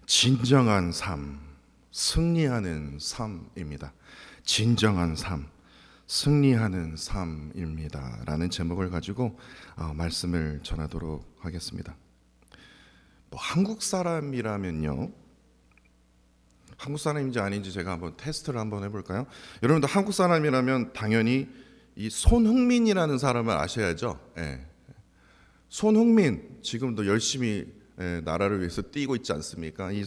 진정한 삶, 승리하는 삶입니다. 진정한 삶, 승리하는 삶입니다. 라는 제목을 가지고 말씀을 전하도록 하겠습니다. 한국 사람이라면요, 한국 사람인지 아닌지 제가 한번 테스트를 한번 해볼까요? 여러분들 한국 사람이라면 당연히 이 손흥민이라는 사람을 아셔야죠. 예. 손흥민 지금도 열심히 나라를 위해서 뛰고 있지 않습니까? 이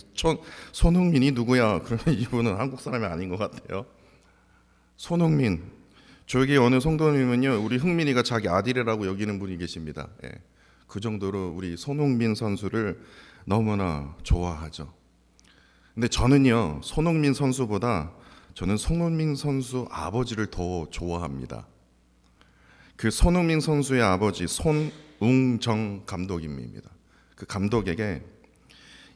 손흥민이 누구야? 그러면 이분은 한국 사람이 아닌 것 같아요. 손흥민, 저기 어느 성도님은요, 우리 흥민이가 자기 아들이라고 여기는 분이 계십니다. 예. 그 정도로 우리 손흥민 선수를 너무나 좋아하죠. 근데 저는요, 손흥민 선수보다 저는 손흥민 선수 아버지를 더 좋아합니다. 그 손흥민 선수의 아버지 손웅정 감독입니다. 그 감독에게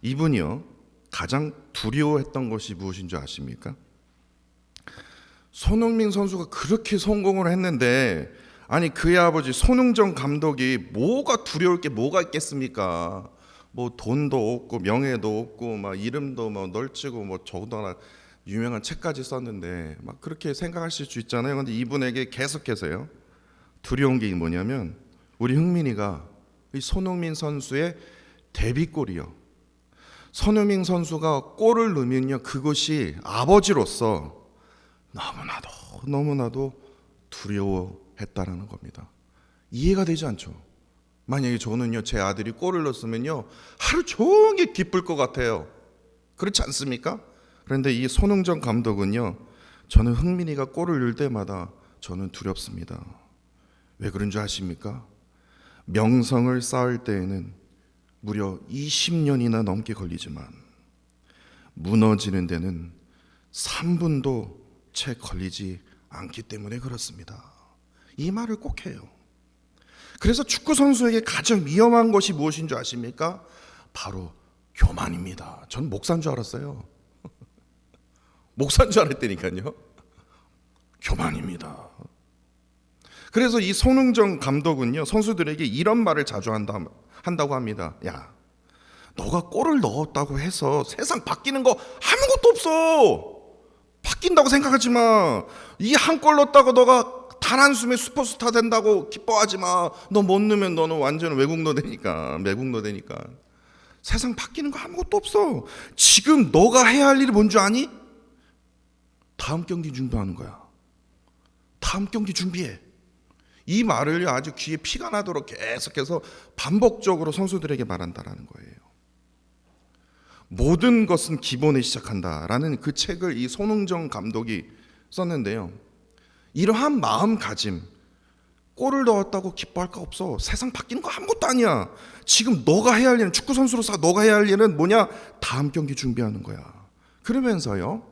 이분이요, 가장 두려워했던 것이 무엇인 줄 아십니까? 손흥민 선수가 그렇게 성공을 했는데, 아니 그의 아버지 손흥정 감독이 뭐가 두려울 게 뭐가 있겠습니까? 뭐 돈도 없고 명예도 없고 막 이름도 뭐 널찍고 뭐 저거나 유명한 책까지 썼는데 막 그렇게 생각하실 수 있잖아요. 근데 이분에게 계속해서요, 두려운 게 뭐냐면 우리 흥민이가 이 손흥민 선수의 데뷔골이요, 손흥민 선수가 골을 넣으면요, 그것이 아버지로서 너무나도 두려워했다라는 겁니다. 이해가 되지 않죠? 만약에 저는요, 제 아들이 골을 넣었으면요, 하루 종일 기쁠 것 같아요. 그렇지 않습니까? 그런데 이 손흥정 감독은요, 저는 흥민이가 골을 넣을 때마다 저는 두렵습니다. 왜 그런 줄 아십니까? 명성을 쌓을 때에는 무려 20년이나 넘게 걸리지만 무너지는 데는 3분도 채 걸리지 않기 때문에 그렇습니다. 이 말을 꼭 해요. 그래서 축구 선수에게 가장 위험한 것이 무엇인 줄 아십니까? 바로 교만입니다. 전 목사인 줄 알았어요. 목사인 줄 알았다니까요. 교만입니다. 그래서 이 손흥정 감독은요, 선수들에게 이런 말을 자주 한다고 합니다. 야, 너가 골을 넣었다고 해서 세상 바뀌는 거 아무것도 없어. 바뀐다고 생각하지 마. 이 한 골 넣었다고 너가 단 한숨에 슈퍼스타 된다고 기뻐하지 마. 너 못 넣으면 너는 완전 매국노 되니까. 세상 바뀌는 거 아무것도 없어. 지금 너가 해야 할 일이 뭔지 아니? 다음 경기 준비하는 거야. 다음 경기 준비해. 이 말을 아주 귀에 피가 나도록 계속해서 반복적으로 선수들에게 말한다라는 거예요. 모든 것은 기본에 시작한다라는 그 책을 이 손흥정 감독이 썼는데요, 이러한 마음가짐, 골을 넣었다고 기뻐할 거 없어. 세상 바뀌는 거 아무것도 아니야. 지금 너가 해야 할 일은, 축구 선수로서 너가 해야 할 일은 뭐냐? 다음 경기 준비하는 거야. 그러면서요,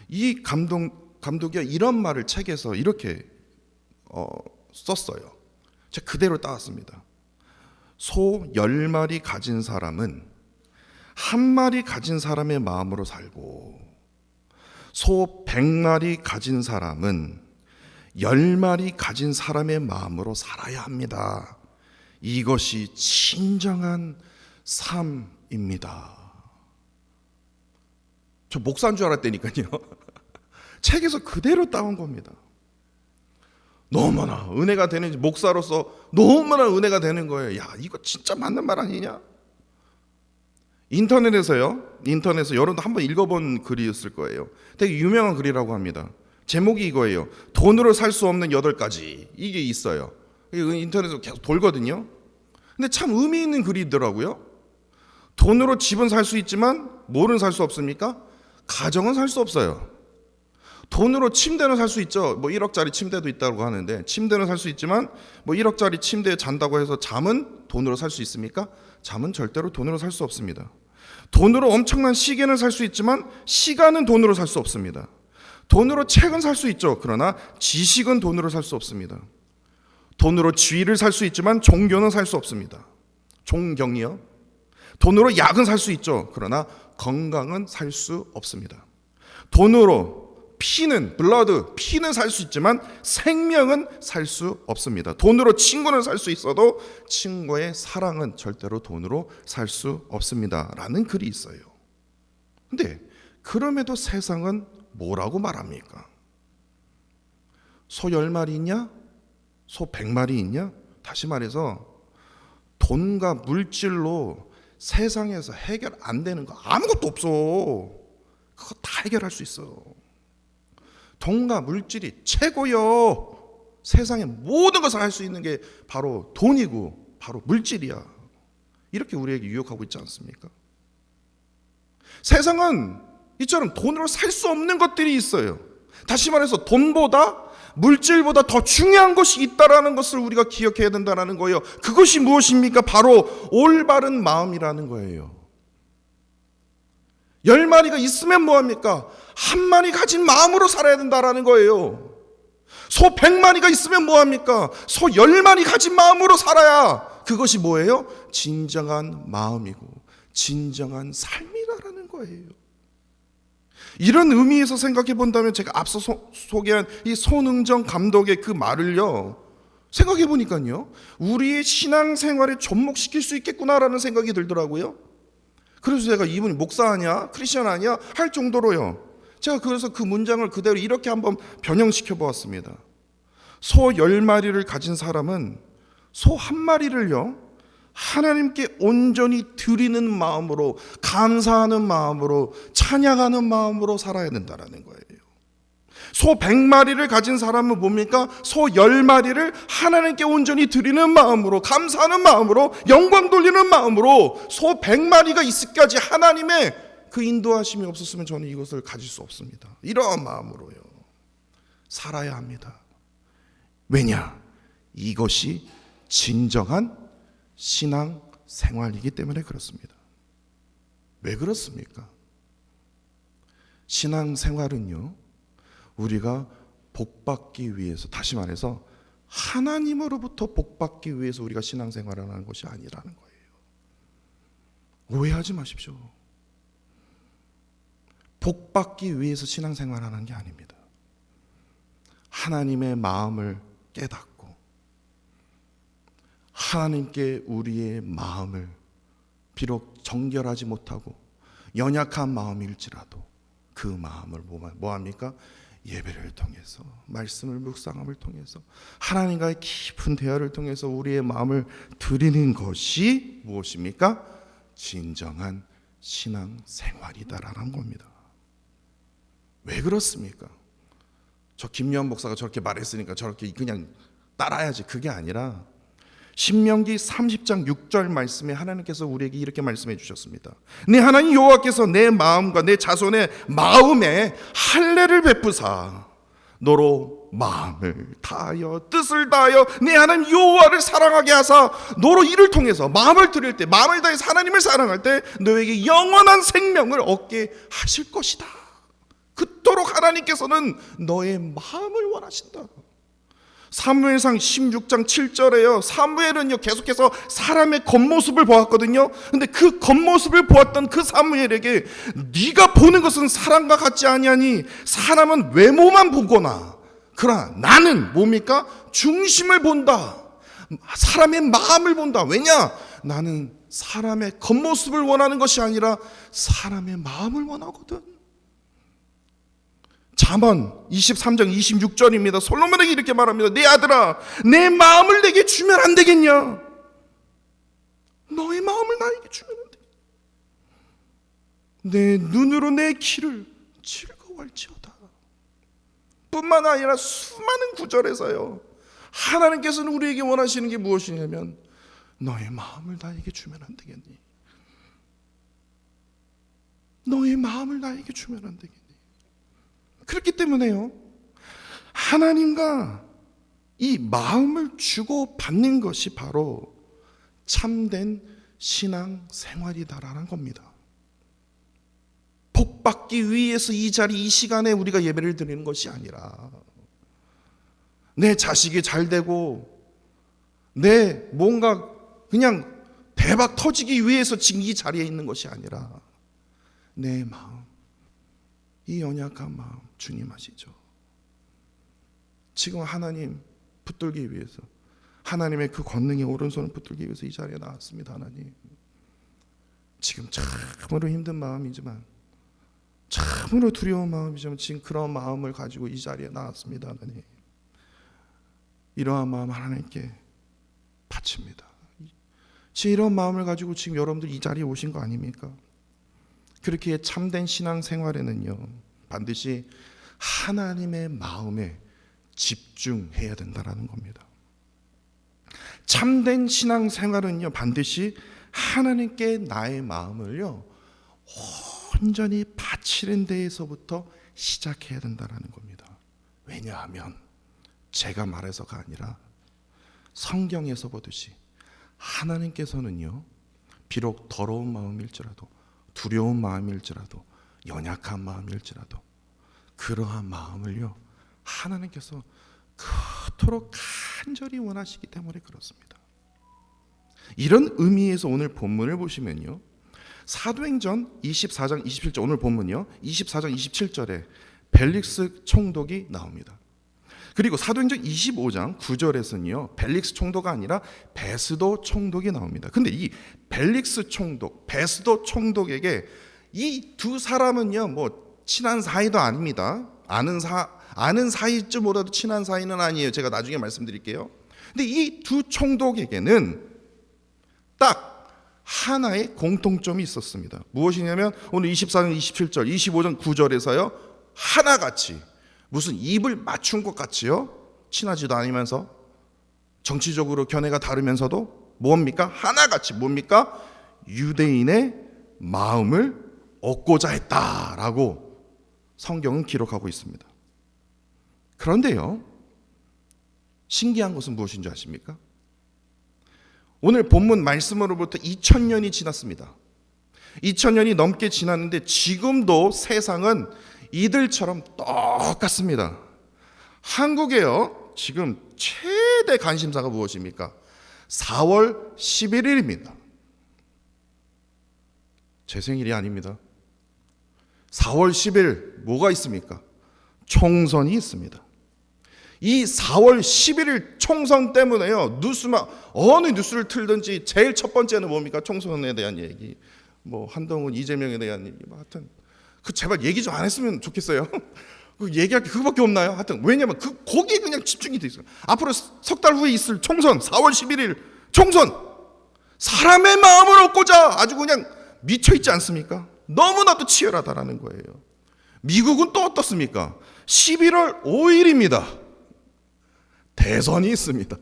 이 감독이 이런 말을 책에서 이렇게 썼어요. 제가 그대로 따왔습니다. 소 10마리 가진 사람은 한 마리 가진 사람의 마음으로 살고, 소 100마리 가진 사람은 10마리 가진 사람의 마음으로 살아야 합니다. 이것이 진정한 삶입니다. 저 목사인 줄 알았다니까요. 책에서 그대로 따온 겁니다. 너무나 은혜가 되는, 목사로서 너무나 은혜가 되는 거예요. 야, 이거 진짜 맞는 말 아니냐? 인터넷에서 여러분도 한번 읽어본 글이었을 거예요. 되게 유명한 글이라고 합니다. 제목이 이거예요. 돈으로 살 수 없는 8가지. 이게 있어요. 인터넷에서 계속 돌거든요. 근데 참 의미 있는 글이더라고요. 돈으로 집은 살 수 있지만 뭐는 살 수 없습니까? 가정은 살 수 없어요. 돈으로 침대는 살 수 있죠. 뭐 1억짜리 침대도 있다고 하는데, 침대는 살 수 있지만 뭐 1억짜리 침대에 잔다고 해서 잠은 돈으로 살 수 있습니까? 잠은 절대로 돈으로 살 수 없습니다. 돈으로 엄청난 시계는 살 수 있지만 시간은 돈으로 살 수 없습니다. 돈으로 책은 살 수 있죠. 그러나 지식은 돈으로 살 수 없습니다. 돈으로 지위를 살 수 있지만 종교는 살 수 없습니다. 존경이요. 돈으로 약은 살 수 있죠. 그러나 건강은 살 수 없습니다. 돈으로 피는 살 수 있지만 생명은 살 수 없습니다. 돈으로 친구는 살 수 있어도 친구의 사랑은 절대로 돈으로 살 수 없습니다. 라는 글이 있어요. 근데 그럼에도 세상은 뭐라고 말합니까? 소 10마리 있냐? 소 100마리 있냐? 다시 말해서 돈과 물질로 세상에서 해결 안 되는 거 아무것도 없어. 그거 다 해결할 수 있어. 돈과 물질이 최고요. 세상의 모든 것을 할 수 있는 게 바로 돈이고 바로 물질이야. 이렇게 우리에게 유혹하고 있지 않습니까? 세상은 이처럼 돈으로 살 수 없는 것들이 있어요. 다시 말해서 돈보다 물질보다 더 중요한 것이 있다라는 것을 우리가 기억해야 된다는 거예요. 그것이 무엇입니까? 바로 올바른 마음이라는 거예요. 10마리가 있으면 뭐합니까? 한 마리 가진 마음으로 살아야 된다는 거예요. 소 100마리가 있으면 뭐합니까? 소 10마리 가진 마음으로 살아야 그것이 뭐예요? 진정한 마음이고 진정한 삶이라는 거예요. 이런 의미에서 생각해 본다면 제가 앞서 소개한 이 손흥정 감독의 그 말을요, 생각해 보니까요, 우리의 신앙생활에 접목시킬 수 있겠구나라는 생각이 들더라고요. 그래서 제가 이분이 목사 아니야? 크리스천 아니야? 할 정도로요, 제가 그래서 그 문장을 그대로 이렇게 한번 변형시켜 보았습니다. 소 10마리를 가진 사람은 소 1마리를요 하나님께 온전히 드리는 마음으로, 감사하는 마음으로, 찬양하는 마음으로 살아야 된다는 거예요. 소 100마리를 가진 사람은 뭡니까? 소 10마리를 하나님께 온전히 드리는 마음으로, 감사하는 마음으로, 영광 돌리는 마음으로, 소 100마리가 있을까지 하나님의 그 인도하심이 없었으면 저는 이것을 가질 수 없습니다. 이러한 마음으로요 살아야 합니다. 왜냐? 이것이 진정한 신앙 생활이기 때문에 그렇습니다. 왜 그렇습니까? 신앙 생활은요, 우리가 복받기 위해서, 다시 말해서 하나님으로부터 복받기 위해서 우리가 신앙 생활을 하는 것이 아니라는 거예요. 오해하지 마십시오. 복받기 위해서 신앙 생활을 하는 게 아닙니다. 하나님의 마음을 깨닫고 하나님께 우리의 마음을, 비록 정결하지 못하고 연약한 마음일지라도 그 마음을 뭐합니까? 예배를 통해서, 말씀을 묵상함을 통해서, 하나님과의 깊은 대화를 통해서 우리의 마음을 드리는 것이 무엇입니까? 진정한 신앙 생활이다라는 겁니다. 왜 그렇습니까? 저 김여한 목사가 저렇게 말했으니까 저렇게 그냥 따라야지, 그게 아니라 신명기 30장 6절 말씀에 하나님께서 우리에게 이렇게 말씀해 주셨습니다. 네 하나님 여호와께서 내 마음과 내 자손의 마음에 할례를 베푸사 너로 마음을 다하여 뜻을 다하여 내 하나님 여호와를 사랑하게 하사 너로 이를 통해서 마음을 드릴 때, 마음을 다해서 하나님을 사랑할 때 너에게 영원한 생명을 얻게 하실 것이다. 그토록 하나님께서는 너의 마음을 원하신다. 사무엘상 16장 7절에요. 사무엘은요 계속해서 사람의 겉모습을 보았거든요. 근데 그 겉모습을 보았던 그 사무엘에게 네가 보는 것은 사람과 같지 아니하니 사람은 외모만 보거나 그러나 나는 뭡니까? 중심을 본다. 사람의 마음을 본다. 왜냐? 나는 사람의 겉모습을 원하는 것이 아니라 사람의 마음을 원하거든. 잠언 23장 26절입니다. 솔로몬에게 이렇게 말합니다. 내 아들아, 내 마음을 내게 주면 안 되겠냐? 너의 마음을 나에게 주면 안 되겠냐? 내 눈으로 내 길을 즐거워할지어다. 뿐만 아니라 수많은 구절에서요, 하나님께서는 우리에게 원하시는 게 무엇이냐면 너의 마음을 나에게 주면 안 되겠니? 너의 마음을 나에게 주면 안 되겠니? 그렇기 때문에요, 하나님과 이 마음을 주고 받는 것이 바로 참된 신앙 생활이다라는 겁니다. 복받기 위해서 이 자리, 이 시간에 우리가 예배를 드리는 것이 아니라, 내 자식이 잘 되고 내 뭔가 그냥 대박 터지기 위해서 지금 이 자리에 있는 것이 아니라 내 마음, 이 연약한 마음 주님 아시죠? 지금 하나님 붙들기 위해서, 하나님의 그 권능의 오른손을 붙들기 위해서 이 자리에 나왔습니다. 하나님, 지금 참으로 힘든 마음이지만 참으로 두려운 마음이지만 지금 그런 마음을 가지고 이 자리에 나왔습니다. 하나님, 이러한 마음 하나님께 바칩니다. 지금 이런 마음을 가지고 지금 여러분들 이 자리에 오신 거 아닙니까? 그렇게 참된 신앙 생활에는요, 반드시 하나님의 마음에 집중해야 된다라는 겁니다. 참된 신앙 생활은요, 반드시 하나님께 나의 마음을요 온전히 바치는 데에서부터 시작해야 된다라는 겁니다. 왜냐하면 제가 말해서가 아니라 성경에서 보듯이 하나님께서는요, 비록 더러운 마음일지라도, 두려운 마음일지라도, 연약한 마음일지라도 그러한 마음을요 하나님께서 그토록 간절히 원하시기 때문에 그렇습니다. 이런 의미에서 오늘 본문을 보시면요, 사도행전 24장 27절, 오늘 본문이요 24장 27절에 벨릭스 총독이 나옵니다. 그리고 사도행전 25장 9절에서는요 벨릭스 총독이 아니라 베스도 총독이 나옵니다. 근데 이 벨릭스 총독, 베스도 총독에게 이 두 사람은요 뭐 친한 사이도 아닙니다. 아는 사이일지 몰라도 친한 사이는 아니에요. 제가 나중에 말씀드릴게요. 근데 이 두 총독에게는 딱 하나의 공통점이 있었습니다. 무엇이냐면 오늘 24장 27절, 25장 9절에서요 하나같이 무슨 입을 맞춘 것 같이요, 친하지도 않으면서 정치적으로 견해가 다르면서도 뭡니까? 하나같이 뭡니까? 유대인의 마음을 얻고자 했다라고 성경은 기록하고 있습니다. 그런데요, 신기한 것은 무엇인 줄 아십니까? 오늘 본문 말씀으로부터 2000년이 지났습니다. 2000년이 넘게 지났는데 지금도 세상은 이들처럼 똑같습니다. 한국에요, 지금 최대 관심사가 무엇입니까? 4월 11일입니다. 제 생일이 아닙니다. 4월 10일 뭐가 있습니까? 총선이 있습니다. 이 4월 11일 총선 때문에요, 어느 뉴스를 틀든지 제일 첫 번째는 뭡니까? 총선에 대한 얘기, 뭐 한동훈, 이재명에 대한 얘기, 뭐 하여튼 그 제발 얘기 좀 안 했으면 좋겠어요. 그 얘기할 게 그거밖에 없나요? 하여튼 왜냐면 거기에 그냥 집중이 돼 있어요. 앞으로 석 달 후에 있을 총선, 4월 11일 총선, 사람의 마음을 얻고자 아주 그냥 미쳐 있지 않습니까? 너무나도 치열하다라는 거예요. 미국은 또 어떻습니까? 11월 5일입니다. 대선이 있습니다.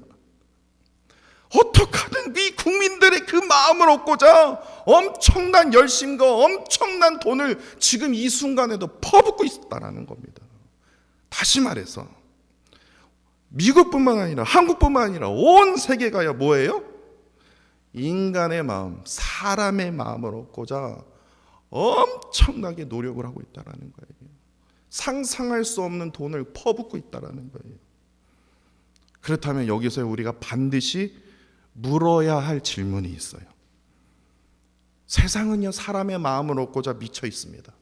어떻게든 이 국민들의 그 마음을 얻고자 엄청난 열심과 엄청난 돈을 지금 이 순간에도 퍼붓고 있다는 겁니다. 다시 말해서 미국뿐만 아니라 한국뿐만 아니라 온 세계가요 뭐예요? 인간의 마음, 사람의 마음을 얻고자 엄청나게 노력을 하고 있다는 거예요. 상상할 수 없는 돈을 퍼붓고 있다는 거예요. 그렇다면 여기서 우리가 반드시 물어야 할 질문이 있어요. 세상은요 사람의 마음을 얻고자 미쳐 있습니다.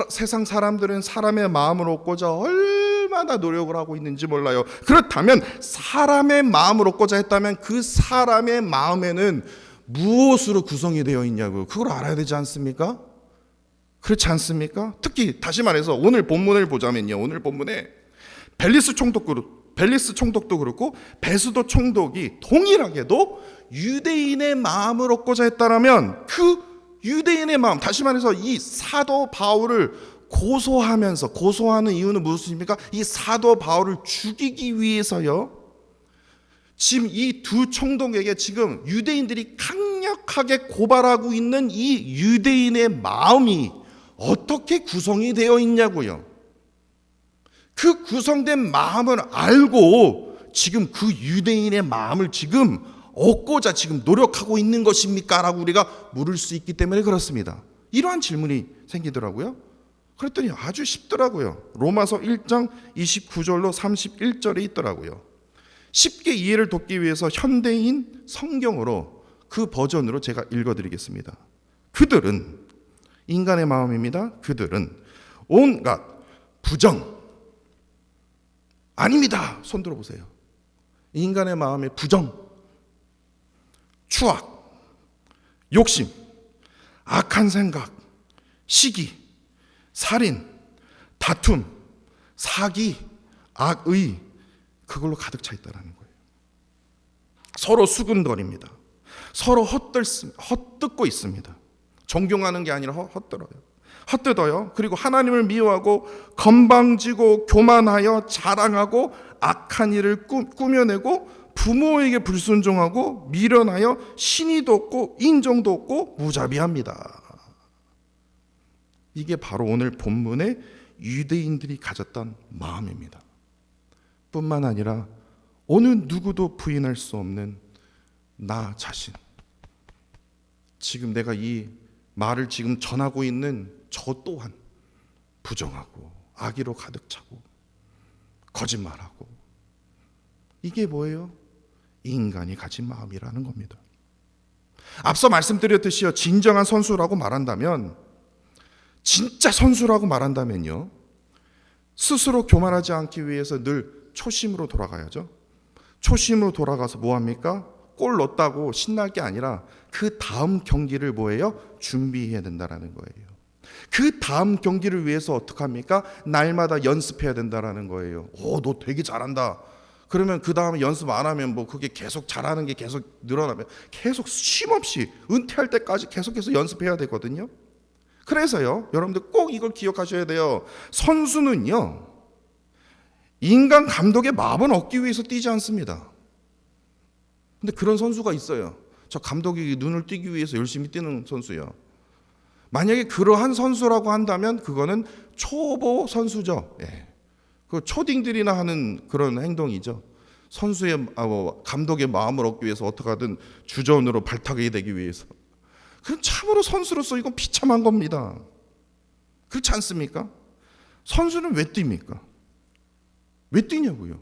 세상 사람들은 사람의 마음을 얻고자 얼마나 노력을 하고 있는지 몰라요. 그렇다면 사람의 마음을 얻고자 했다면 그 사람의 마음에는 무엇으로 구성이 되어 있냐고요. 그걸 알아야 되지 않습니까? 그렇지 않습니까? 특히 다시 말해서 오늘 본문을 보자면요, 오늘 본문에 벨리스 총독도 그렇고 베스도 총독이 동일하게도 유대인의 마음을 얻고자 했다라면 그 유대인의 마음, 다시 말해서 이 사도 바울을 고소하는 이유는 무엇입니까? 이 사도 바울을 죽이기 위해서요. 지금 이 두 총독에게 지금 유대인들이 강력하게 고발하고 있는 이 유대인의 마음이 어떻게 구성이 되어 있냐고요. 그 구성된 마음을 알고 지금 그 유대인의 마음을 지금 얻고자 지금 노력하고 있는 것입니까? 라고 우리가 물을 수 있기 때문에 그렇습니다. 이러한 질문이 생기더라고요. 그랬더니 아주 쉽더라고요. 로마서 1장 29절로 31절에 있더라고요. 쉽게 이해를 돕기 위해서 현대인 성경으로 그 버전으로 제가 읽어드리겠습니다. 그들은, 인간의 마음입니다. 그들은 온갖 부정, 아닙니다. 손 들어보세요. 인간의 마음의 부정, 추악, 욕심, 악한 생각, 시기, 살인, 다툼, 사기, 악의, 그걸로 가득 차 있다는 거예요. 서로 수군거립니다. 서로 헛듣고 있습니다. 존경하는 게 아니라 헛뜯어요. 그리고 하나님을 미워하고 건방지고 교만하여 자랑하고 악한 일을 꾸며내고 부모에게 불순종하고 미련하여 신의도 없고 인정도 없고 무자비합니다. 이게 바로 오늘 본문의 유대인들이 가졌던 마음입니다. 뿐만 아니라 어느 누구도 부인할 수 없는 나 자신, 지금 내가 이 말을 지금 전하고 있는 저 또한 부정하고 악의로 가득 차고 거짓말하고, 이게 뭐예요? 인간이 가진 마음이라는 겁니다. 앞서 말씀드렸듯이요, 진정한 선수라고 말한다면, 진짜 선수라고 말한다면요, 스스로 교만하지 않기 위해서 늘 초심으로 돌아가야죠. 초심으로 돌아가서 뭐합니까? 골 넣었다고 신날 게 아니라 그 다음 경기를 뭐예요? 준비해야 된다는 거예요. 그 다음 경기를 위해서 어떻게 합니까? 날마다 연습해야 된다는 거예요. 너 되게 잘한다. 그러면 그 다음에 연습 안 하면 뭐 그게 계속 잘하는 게 계속 늘어나면 계속 쉼없이 은퇴할 때까지 계속해서 연습해야 되거든요. 그래서요, 여러분들 꼭 이걸 기억하셔야 돼요. 선수는요, 인간 감독의 마음을 얻기 위해서 뛰지 않습니다. 근데 그런 선수가 있어요. 저 감독이 눈을 띄기 위해서 열심히 뛰는 선수요. 만약에 그러한 선수라고 한다면 그거는 초보 선수죠. 예. 그 초딩들이나 하는 그런 행동이죠. 선수의 감독의 마음을 얻기 위해서 어떻게 하든 주전으로 발탁이 되기 위해서. 그럼 참으로 선수로서 이건 비참한 겁니다. 그렇지 않습니까? 선수는 왜 뜁니까? 왜 뛰냐고요?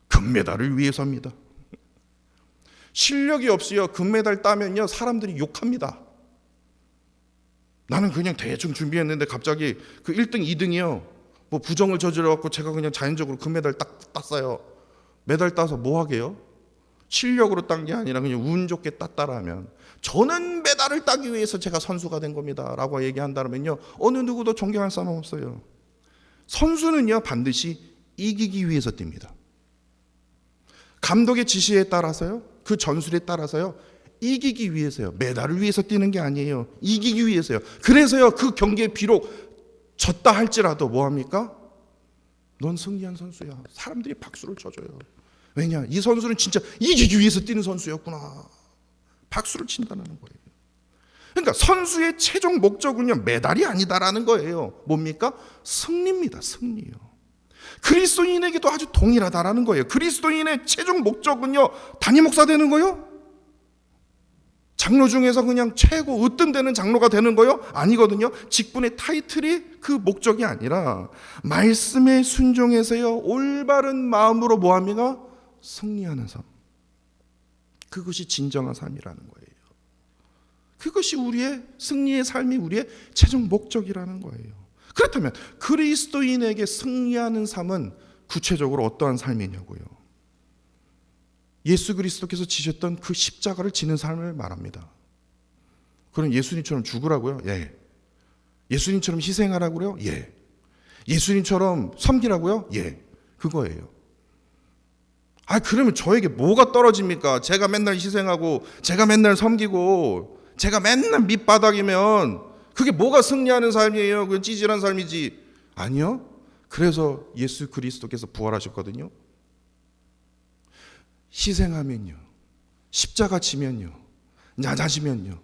금메달을 위해서입니다. 실력이 없이요, 금메달 따면요, 사람들이 욕합니다. 나는 그냥 대충 준비했는데 갑자기 그 1등, 2등이요, 뭐 부정을 저질러갖고 제가 그냥 자연적으로 금메달 땄어요. 메달 따서 뭐 하게요? 실력으로 딴 게 아니라 그냥 운 좋게 땄다라면, 저는 메달을 따기 위해서 제가 선수가 된 겁니다 라고 얘기한다면요, 어느 누구도 존경할 사람 없어요. 선수는요, 반드시 이기기 위해서 뜁니다. 감독의 지시에 따라서요, 그 전술에 따라서요, 이기기 위해서요. 메달을 위해서 뛰는 게 아니에요. 이기기 위해서요. 그래서요, 그 경기에 비록 졌다 할지라도 뭐합니까? 넌 승리한 선수야. 사람들이 박수를 쳐줘요. 왜냐? 이 선수는 진짜 이기기 위해서 뛰는 선수였구나. 박수를 친다는 거예요. 그러니까 선수의 최종 목적은요, 메달이 아니다라는 거예요. 뭡니까? 승리입니다. 승리요. 그리스도인에게도 아주 동일하다라는 거예요. 그리스도인의 최종 목적은요, 담임 목사 되는 거요? 장로 중에서 그냥 최고 으뜸되는 장로가 되는 거요? 아니거든요. 직분의 타이틀이 그 목적이 아니라 말씀에 순종해서요, 올바른 마음으로 뭐합니까? 승리하는 삶. 그것이 진정한 삶이라는 거예요. 그것이 우리의 승리의 삶이 우리의 최종 목적이라는 거예요. 그렇다면 그리스도인에게 승리하는 삶은 구체적으로 어떠한 삶이냐고요? 예수 그리스도께서 지셨던 그 십자가를 지는 삶을 말합니다. 그럼 예수님처럼 죽으라고요? 예. 예수님처럼 희생하라고요? 예. 예수님처럼 섬기라고요? 예. 그거예요. 그러면 저에게 뭐가 떨어집니까? 제가 맨날 희생하고 제가 맨날 섬기고 제가 맨날 밑바닥이면 그게 뭐가 승리하는 삶이에요? 그건 찌질한 삶이지. 아니요. 그래서 예수 그리스도께서 부활하셨거든요. 희생하면요, 십자가 지면요, 낮아지면요,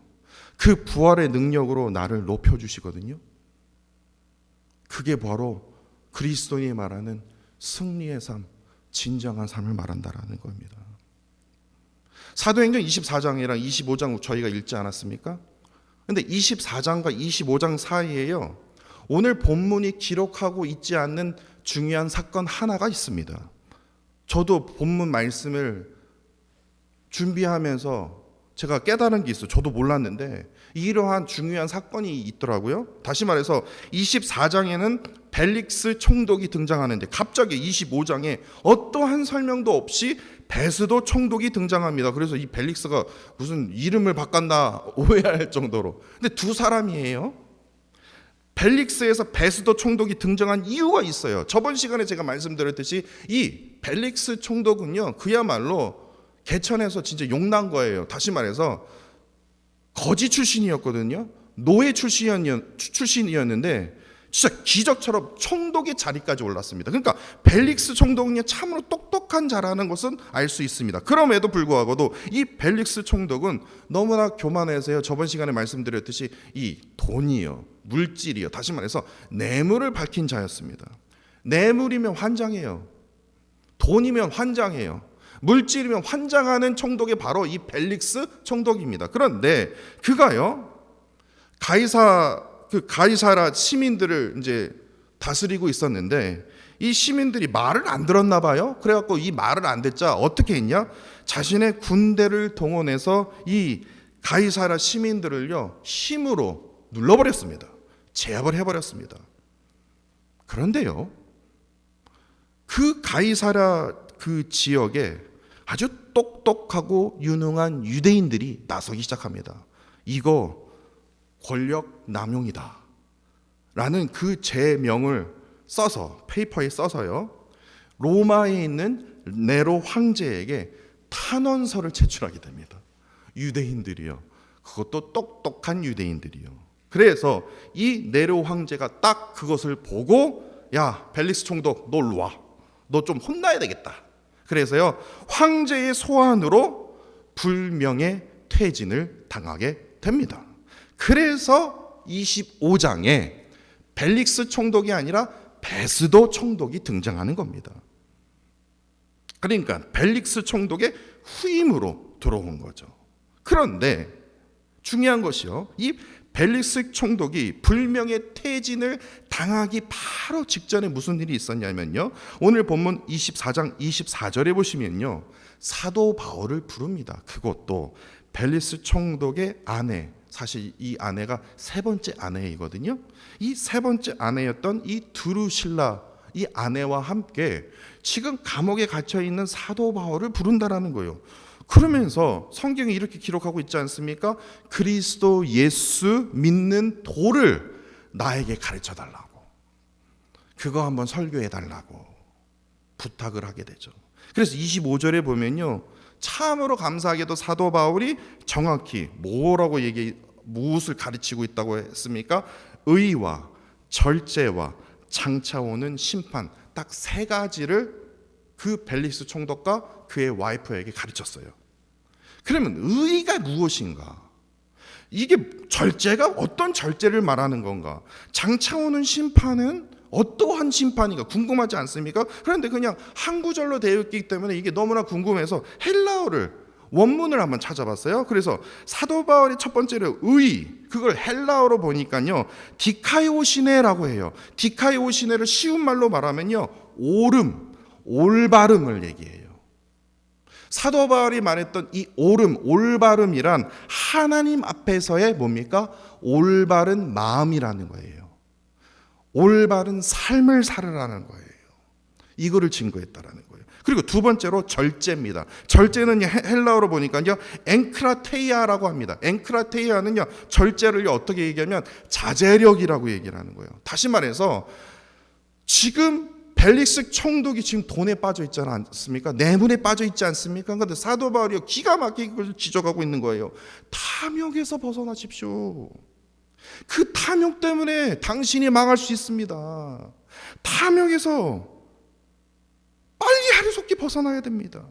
그 부활의 능력으로 나를 높여주시거든요. 그게 바로 그리스도인이 말하는 승리의 삶, 진정한 삶을 말한다라는 겁니다. 사도행전 24장이랑 25장 저희가 읽지 않았습니까? 근데 24장과 25장 사이에요, 오늘 본문이 기록하고 있지 않는 중요한 사건 하나가 있습니다. 저도 본문 말씀을 준비하면서 제가 깨달은 게 있어요. 저도 몰랐는데 이러한 중요한 사건이 있더라고요. 다시 말해서 24장에는 벨릭스 총독이 등장하는데 갑자기 25장에 어떠한 설명도 없이 베스도 총독이 등장합니다. 그래서 이 벨릭스가 무슨 이름을 바꾼다 오해할 정도로. 근데 두 사람이에요. 벨릭스에서 베스도 총독이 등장한 이유가 있어요. 저번 시간에 제가 말씀드렸듯이 이 벨릭스 총독은요, 그야말로 개천에서 진짜 용난 거예요. 다시 말해서 거지 출신이었거든요. 노예 출신이었는데 진짜 기적처럼 총독의 자리까지 올랐습니다. 그러니까 벨릭스 총독은 참으로 똑똑한 자라는 것은 알 수 있습니다. 그럼에도 불구하고도 이 벨릭스 총독은 너무나 교만해서요, 저번 시간에 말씀드렸듯이 이 돈이요, 물질이요, 다시 말해서 뇌물을 밝힌 자였습니다. 뇌물이면 환장해요. 돈이면 환장해요. 물질이면 환장하는 총독이 바로 이 벨릭스 총독입니다. 그런데 그가요, 가이사라 시민들을 이제 다스리고 있었는데 이 시민들이 말을 안 들었나 봐요. 그래갖고 이 말을 안 듣자 어떻게 했냐? 자신의 군대를 동원해서 이 가이사라 시민들을요, 힘으로 눌러버렸습니다. 제압을 해버렸습니다. 그런데요, 그 가이사라 그 지역에 아주 똑똑하고 유능한 유대인들이 나서기 시작합니다. 이거 권력 남용이다 라는 그 제명을 써서, 페이퍼에 써서요, 로마에 있는 네로 황제에게 탄원서를 제출하게 됩니다. 유대인들이요, 그것도 똑똑한 유대인들이요. 그래서 이 네로 황제가 딱 그것을 보고, 야, 벨릭스 총독 너 일로 와, 너 좀 혼나야 되겠다. 그래서요, 황제의 소환으로 불명예 퇴진을 당하게 됩니다. 그래서 25장에 벨릭스 총독이 아니라 베스도 총독이 등장하는 겁니다. 그러니까 벨릭스 총독의 후임으로 들어온 거죠. 그런데 중요한 것이요, 이 벨릭스 총독이 불명예 퇴진을 당하기 바로 직전에 무슨 일이 있었냐면요, 오늘 본문 24장 24절에 보시면요, 사도 바울을 부릅니다. 그것도 벨릭스 총독의 아내, 사실 이 아내가 세 번째 아내이거든요. 이 세 번째 아내였던 이 두루실라, 이 아내와 함께 지금 감옥에 갇혀 있는 사도 바울을 부른다라는 거예요. 그러면서 성경이 이렇게 기록하고 있지 않습니까? 그리스도 예수 믿는 도를 나에게 가르쳐 달라고, 그거 한번 설교해 달라고 부탁을 하게 되죠. 그래서 25절에 보면요, 참으로 감사하게도 사도 바울이 정확히 무엇을 가르치고 있다고 했습니까? 의와 절제와 장차 오는 심판, 딱 세 가지를 그 벨릭스 총독과 그의 와이프에게 가르쳤어요. 그러면 의가 무엇인가? 이게 절제가 어떤 절제를 말하는 건가? 장차 오는 심판은 어떠한 심판인가 궁금하지 않습니까? 그런데 그냥 한 구절로 되어 있기 때문에 이게 너무나 궁금해서 헬라어를, 원문을 한번 찾아봤어요. 그래서 사도 바울이 첫 번째로 의, 그걸 헬라어로 보니까요, 디카이오시네라고 해요. 디카이오시네를 쉬운 말로 말하면요, 옳음, 올바름을 얘기해요. 사도 바울이 말했던 이 옳음, 올바름이란 하나님 앞에서의 뭡니까? 올바른 마음이라는 거예요. 올바른 삶을 살으라는 거예요. 이거를 증거했다라는 거예요. 그리고 두 번째로 절제입니다. 절제는 헬라어로 보니까요, 엔크라테이아라고 합니다. 엔크라테이아는요, 절제를 어떻게 얘기하면 자제력이라고 얘기를 하는 거예요. 다시 말해서 지금 벨릭스 총독이 지금 돈에 빠져 있지 않습니까? 뇌물에 빠져 있지 않습니까? 그런데 사도 바울이 기가 막히게 그걸 지적하고 있는 거예요. 탐욕에서 벗어나십시오. 그 탐욕 때문에 당신이 망할 수 있습니다. 탐욕에서 빨리 하루속히 벗어나야 됩니다.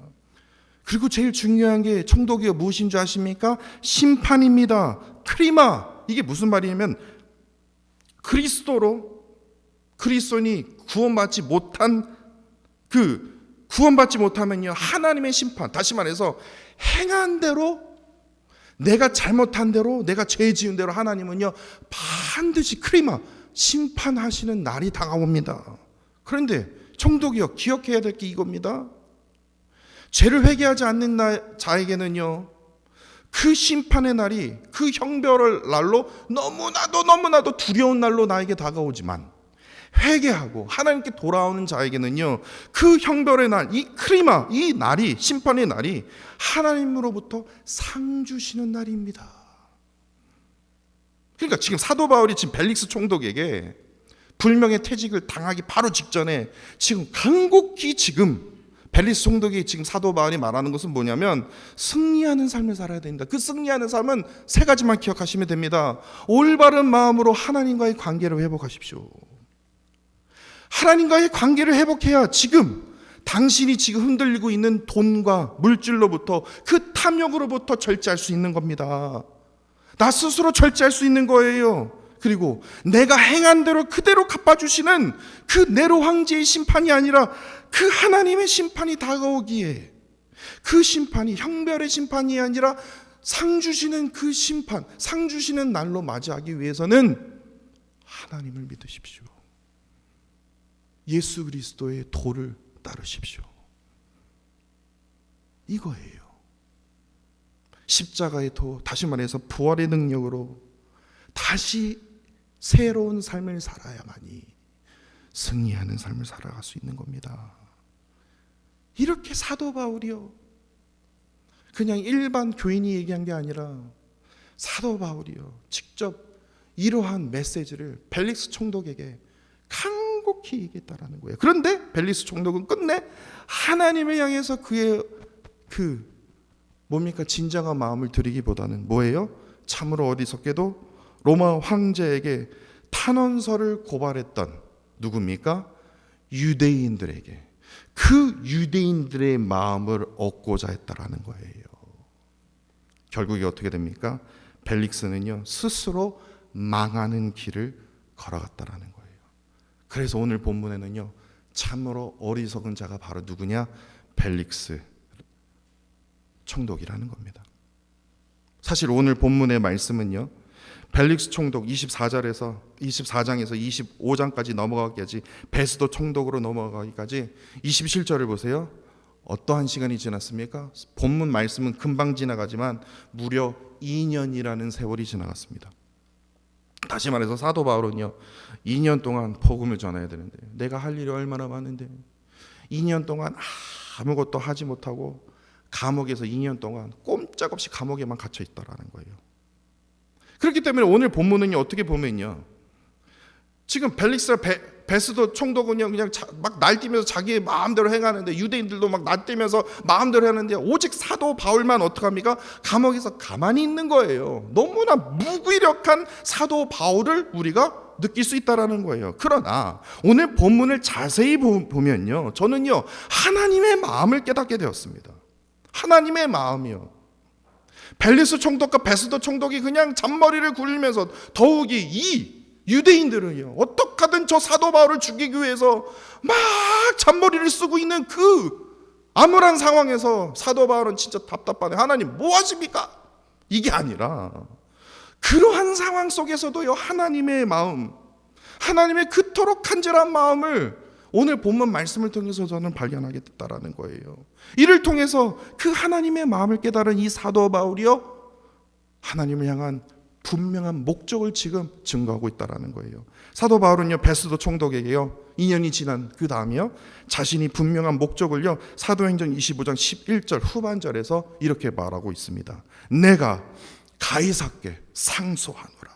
그리고 제일 중요한 게 총독이 무엇인 줄 아십니까? 심판입니다. 크리마, 이게 무슨 말이냐면 그리스도인이 구원받지 못하면요, 하나님의 심판, 다시 말해서 행한 대로, 내가 잘못한 대로, 내가 죄 지은 대로 하나님은요 반드시 크리마, 심판하시는 날이 다가옵니다. 그런데 총독이요, 기억해야 될 게 이겁니다. 죄를 회개하지 않는 자에게는요, 그 심판의 날이, 그 형벌의 날로 너무나도 두려운 날로 나에게 다가오지만, 회개하고 하나님께 돌아오는 자에게는요, 그 형벌의 날, 이 크리마, 이 날이, 심판의 날이 하나님으로부터 상 주시는 날입니다. 그러니까 지금 사도 바울이 지금 벨릭스 총독에게 불명예 퇴직을 당하기 바로 직전에 지금 간곡히 지금 벨릭스 총독이 지금 사도 바울이 말하는 것은 뭐냐면 승리하는 삶을 살아야 됩니다. 그 승리하는 삶은 세 가지만 기억하시면 됩니다. 올바른 마음으로 하나님과의 관계를 회복하십시오. 하나님과의 관계를 회복해야 지금 당신이 지금 흔들리고 있는 돈과 물질로부터 그 탐욕으로부터 절제할 수 있는 겁니다. 나 스스로 절제할 수 있는 거예요. 그리고 내가 행한 대로 그대로 갚아주시는 그 네로 황제의 심판이 아니라 그 하나님의 심판이 다가오기에, 그 심판이 형벌의 심판이 아니라 상 주시는 그 심판, 상 주시는 날로 맞이하기 위해서는 하나님을 믿으십시오. 예수 그리스도의 도를 따르십시오. 이거예요. 십자가의 도, 다시 말해서 부활의 능력으로 다시 새로운 삶을 살아야만이 승리하는 삶을 살아갈 수 있는 겁니다. 이렇게 사도 바울이요, 그냥 일반 교인이 얘기한 게 아니라 사도 바울이요, 직접 이러한 메시지를 벨릭스 총독에게 간곡히 얘기했다라는 거예요. 그런데 벨릭스 총독은 끝내 하나님을 향해서 그의 진정한 마음을 드리기보다는 뭐예요? 참으로 어리석게도 로마 황제에게 탄원서를 고발했던 누굽니까? 유대인들에게, 그 유대인들의 마음을 얻고자 했다라는 거예요. 결국에 어떻게 됩니까? 벨릭스는요, 스스로 망하는 길을 걸어갔다라는 거예요. 그래서 오늘 본문에는요, 참으로 어리석은 자가 바로 누구냐? 벨릭스 총독이라는 겁니다. 사실 오늘 본문의 말씀은요, 벨릭스 총독 24장에서 25장까지 넘어가기까지, 베스도 총독으로 넘어가기까지 27절을 보세요. 어떠한 시간이 지났습니까? 본문 말씀은 금방 지나가지만 무려 2년이라는 세월이 지나갔습니다. 다시 말해서 사도 바울은요, 2년 동안 복음을 전해야 되는데, 내가 할 일이 얼마나 많은데 2년 동안 아무것도 하지 못하고 감옥에서 2년 동안 꼼짝없이 감옥에만 갇혀 있다라는 거예요. 그렇기 때문에 오늘 본문은요, 어떻게 보면요, 지금 벨릭스와 베스도 총독은요, 그냥 막 날뛰면서 자기의 마음대로 행하는데, 유대인들도 막 날뛰면서 마음대로 하는데, 오직 사도 바울만 어떡합니까? 감옥에서 가만히 있는 거예요. 너무나 무기력한 사도 바울을 우리가 느낄 수 있다라는 거예요. 그러나 오늘 본문을 자세히 보면요, 저는요, 하나님의 마음을 깨닫게 되었습니다. 하나님의 마음이요. 벨릭스 총독과 베스도 총독이 그냥 잔머리를 굴리면서, 더욱이 이 유대인들은요, 어떻게 하든 저 사도 바울을 죽이기 위해서 막 잔머리를 쓰고 있는 그 암울한 상황에서 사도 바울은 진짜 답답하네. 하나님 뭐 하십니까? 이게 아니라, 그러한 상황 속에서도요, 하나님의 마음, 하나님의 그토록 간절한 마음을 오늘 본문 말씀을 통해서 저는 발견하게 됐다라는 거예요. 이를 통해서 그 하나님의 마음을 깨달은 이 사도 바울이요, 하나님을 향한 분명한 목적을 지금 증거하고 있다라는 거예요. 사도 바울은요, 베스도 총독에게요, 2년이 지난 그 다음이요, 자신이 분명한 목적을요, 사도행전 25장 11절 후반절에서 이렇게 말하고 있습니다. 내가 가이사께 상소하노라.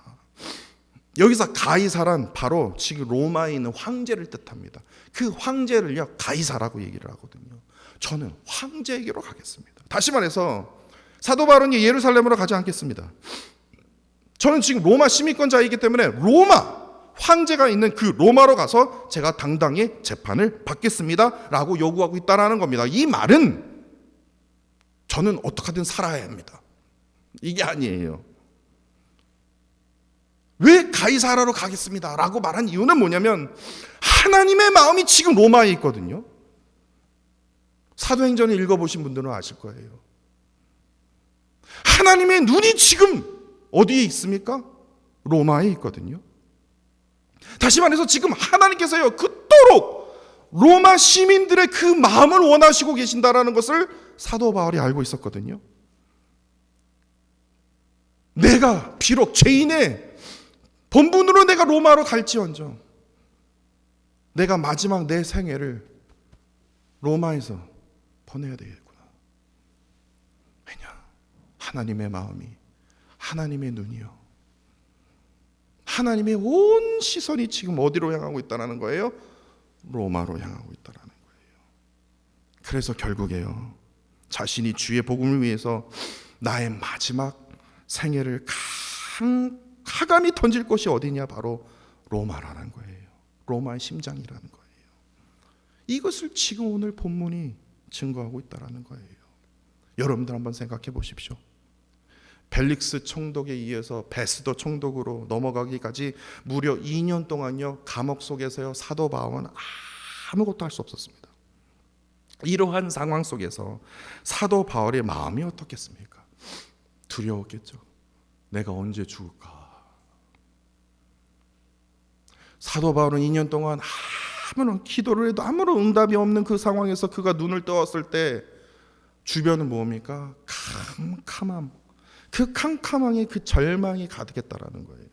여기서 가이사란 바로 지금 로마에 있는 황제를 뜻합니다. 그 황제를요, 가이사라고 얘기를 하거든요. 저는 황제에게로 가겠습니다. 다시 말해서 사도 바울은 예루살렘으로 가지 않겠습니다. 저는 지금 로마 시민권자이기 때문에 로마 황제가 있는 그 로마로 가서 제가 당당히 재판을 받겠습니다 라고 요구하고 있다는 겁니다. 이 말은 저는 어떻게든 살아야 합니다, 이게 아니에요. 왜 가이사라로 가겠습니다 라고 말한 이유는 뭐냐면, 하나님의 마음이 지금 로마에 있거든요. 사도행전을 읽어보신 분들은 아실 거예요. 하나님의 눈이 지금 어디에 있습니까? 로마에 있거든요. 다시 말해서 지금 하나님께서요, 그토록 로마 시민들의 그 마음을 원하시고 계신다라는 것을 사도 바울이 알고 있었거든요. 내가 비록 죄인의 본분으로 내가 로마로 갈지언정, 내가 마지막 내 생애를 로마에서 보내야 되겠구나. 왜냐? 하나님의 마음이, 하나님의 눈이요, 하나님의 온 시선이 지금 어디로 향하고 있다는 거예요? 로마로 향하고 있다는 거예요. 그래서 결국에요, 자신이 주의 복음을 위해서 나의 마지막 생애를 가감히 던질 곳이 어디냐? 바로 로마라는 거예요. 로마의 심장이라는 거예요. 이것을 지금 오늘 본문이 증거하고 있다는 거예요. 여러분들 한번 생각해 보십시오. 벨릭스 총독에 이어서 베스도 총독으로 넘어가기까지 무려 2년 동안요, 감옥 속에서요, 사도 바울은 아무것도 할 수 없었습니다. 이러한 상황 속에서 사도 바울의 마음이 어떻겠습니까? 두려웠겠죠. 내가 언제 죽을까? 사도 바울은 2년 동안 아무런 기도를 해도 아무런 응답이 없는 그 상황에서 그가 눈을 떠왔을 때 주변은 뭡니까? 캄캄함. 그 캄캄함에 그 절망이 가득했다라는 거예요.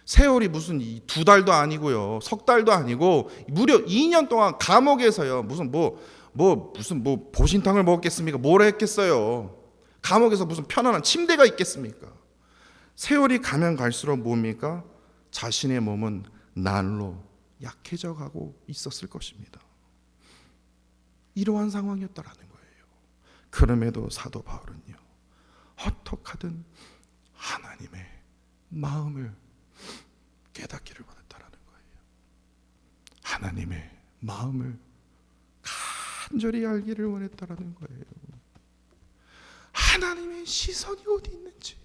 세월이 무슨 2달도 아니고요, 석 달도 아니고 무려 2년 동안 감옥에서요, 무슨 보신탕을 먹었겠습니까? 뭘 했겠어요? 감옥에서 무슨 편안한 침대가 있겠습니까? 세월이 가면 갈수록 뭡니까? 자신의 몸은 날로 약해져 가고 있었을 것입니다. 이러한 상황이었다라는 거예요. 그럼에도 사도 바울은요, 어떡하든 하나님의 마음을 깨닫기를 원했다라는 거예요. 하나님의 마음을 간절히 알기를 원했다라는 거예요. 하나님의 시선이 어디 있는지,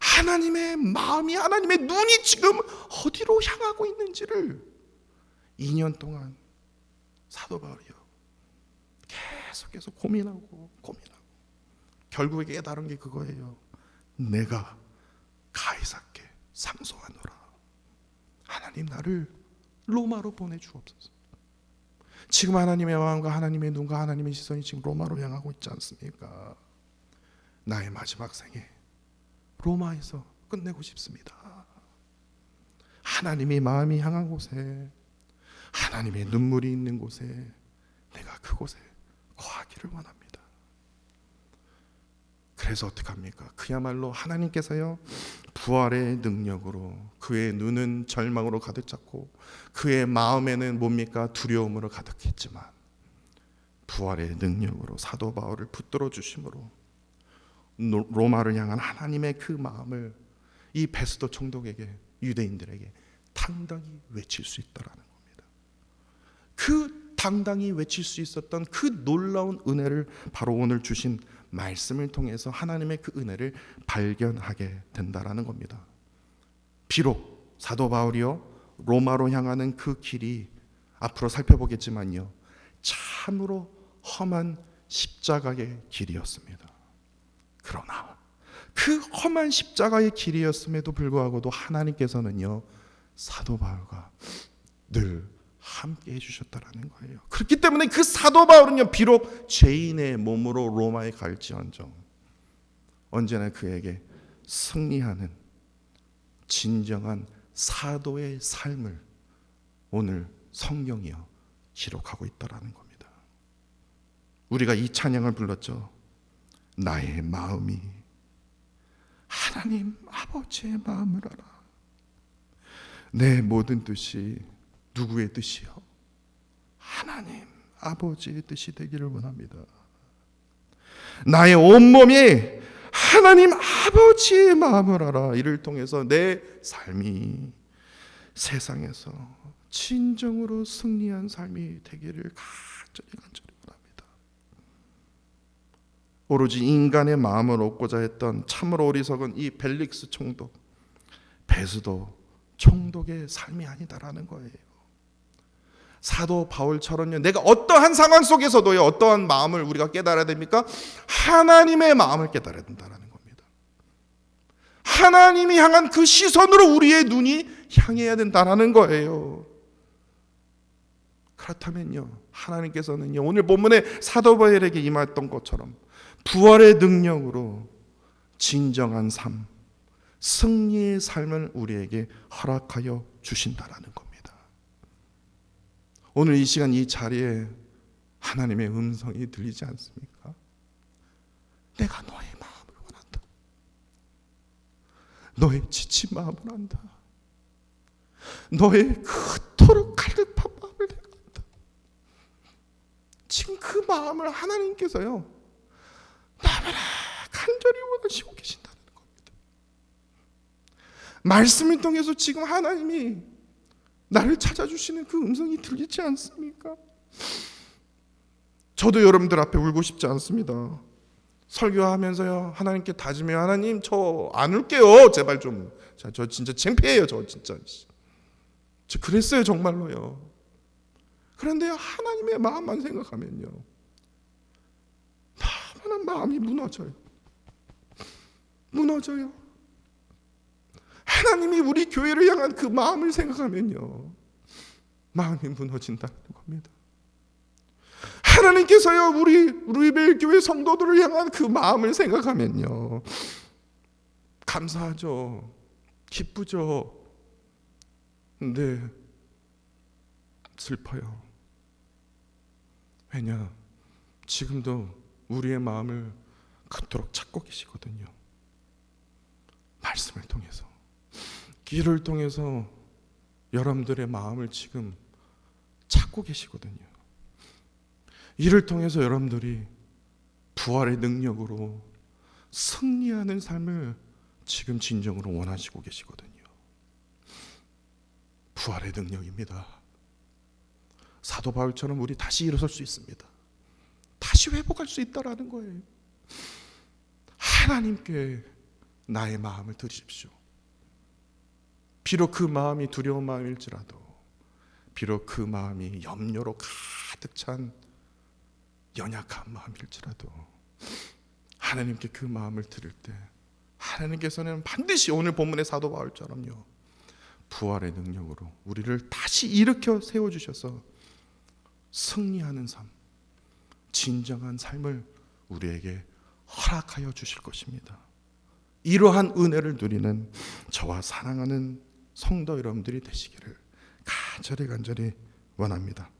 하나님의 마음이, 하나님의 눈이 지금 어디로 향하고 있는지를 2년 동안 사도 바울이요, 계속해서 고민하고 결국에 깨달은 게 그거예요. 내가 가이사께 상소하노라. 하나님, 나를 로마로 보내주옵소서. 지금 하나님의 마음과 하나님의 눈과 하나님의 시선이 지금 로마로 향하고 있지 않습니까? 나의 마지막 생에 로마에서 끝내고 싶습니다. 하나님의 마음이 향한 곳에, 하나님의 눈물이 있는 곳에, 내가 그곳에 거하기를 원합니다. 그래서 어떻게 합니까? 그야말로 하나님께서요, 부활의 능력으로 그의 눈은 절망으로 가득 찼고 그의 마음에는 뭡니까? 두려움으로 가득했지만 부활의 능력으로 사도 바울을 붙들어 주심으로 로마를 향한 하나님의 그 마음을 이 베스도 총독에게, 유대인들에게 당당히 외칠 수 있다라는 겁니다. 그 당당히 외칠 수 있었던 그 놀라운 은혜를 바로 오늘 주신 말씀을 통해서 하나님의 그 은혜를 발견하게 된다라는 겁니다. 비록 사도 바울이요, 로마로 향하는 그 길이 앞으로 살펴보겠지만요, 참으로 험한 십자가의 길이었습니다. 그러나 그 험한 십자가의 길이었음에도 불구하고도 하나님께서는요, 사도 바울과 늘 함께 해주셨다라는 거예요. 그렇기 때문에 그 사도 바울은요, 비록 죄인의 몸으로 로마에 갈지언정 언제나 그에게 승리하는 진정한 사도의 삶을 오늘 성경이요, 기록하고 있다라는 겁니다. 우리가 이 찬양을 불렀죠. 나의 마음이 하나님 아버지의 마음을 알아. 내 모든 뜻이 누구의 뜻이요? 하나님 아버지의 뜻이 되기를 원합니다. 나의 온몸이 하나님 아버지의 마음을 알아. 이를 통해서 내 삶이 세상에서 진정으로 승리한 삶이 되기를 간절히 원합니다. 오로지 인간의 마음을 얻고자 했던 참으로 어리석은 이 벨릭스 총독, 베스도 총독의 삶이 아니다라는 거예요. 사도 바울처럼요, 내가 어떠한 상황 속에서도요, 어떠한 마음을 우리가 깨달아야 됩니까? 하나님의 마음을 깨달아야 된다는 겁니다. 하나님이 향한 그 시선으로 우리의 눈이 향해야 된다는 거예요. 그렇다면요, 하나님께서는요, 오늘 본문에 사도 바울에게 임했던 것처럼 부활의 능력으로 진정한 삶, 승리의 삶을 우리에게 허락하여 주신다라는 겁니다. 오늘 이 시간 이 자리에 하나님의 음성이 들리지 않습니까? 내가 너의 마음을 원한다. 너의 지친 마음을 안다. 너의 그토록 갈급한 마음을 내가 안다. 지금 그 마음을 하나님께서요 나무라 간절히 원하시고 계신다는 겁니다. 말씀을 통해서 지금 하나님이 나를 찾아주시는 그 음성이 들리지 않습니까? 저도 여러분들 앞에 울고 싶지 않습니다. 설교하면서요 하나님께 다짐해요. 하나님 저 안 울게요. 제발 좀. 저 진짜 창피해요. 저 진짜. 저 그랬어요 정말로요. 그런데 하나님의 마음만 생각하면요 너무나 마음이 무너져요. 무너져요. 하나님이 우리 교회를 향한 그 마음을 생각하면요 마음이 무너진다는 겁니다. 하나님께서요 우리 루이벨 교회 성도들을 향한 그 마음을 생각하면요 감사하죠. 기쁘죠. 근데 슬퍼요. 왜냐? 지금도 우리의 마음을 그토록 찾고 계시거든요. 말씀을 통해서, 길을 통해서 여러분들의 마음을 지금 찾고 계시거든요. 이를 통해서 여러분들이 부활의 능력으로 승리하는 삶을 지금 진정으로 원하시고 계시거든요. 부활의 능력입니다. 사도 바울처럼 우리 다시 일어설 수 있습니다. 다시 회복할 수 있다라는 거예요. 하나님께 나의 마음을 드리십시오. 비록 그 마음이 두려운 마음일지라도, 비록 그 마음이 염려로 가득 찬 연약한 마음일지라도 하나님께 그 마음을 드릴 때 하나님께서는 반드시 오늘 본문의 사도 바울처럼요 부활의 능력으로 우리를 다시 일으켜 세워주셔서 승리하는 삶, 진정한 삶을 우리에게 허락하여 주실 것입니다. 이러한 은혜를 누리는 저와 사랑하는 성도 여러분들이 되시기를 간절히 원합니다.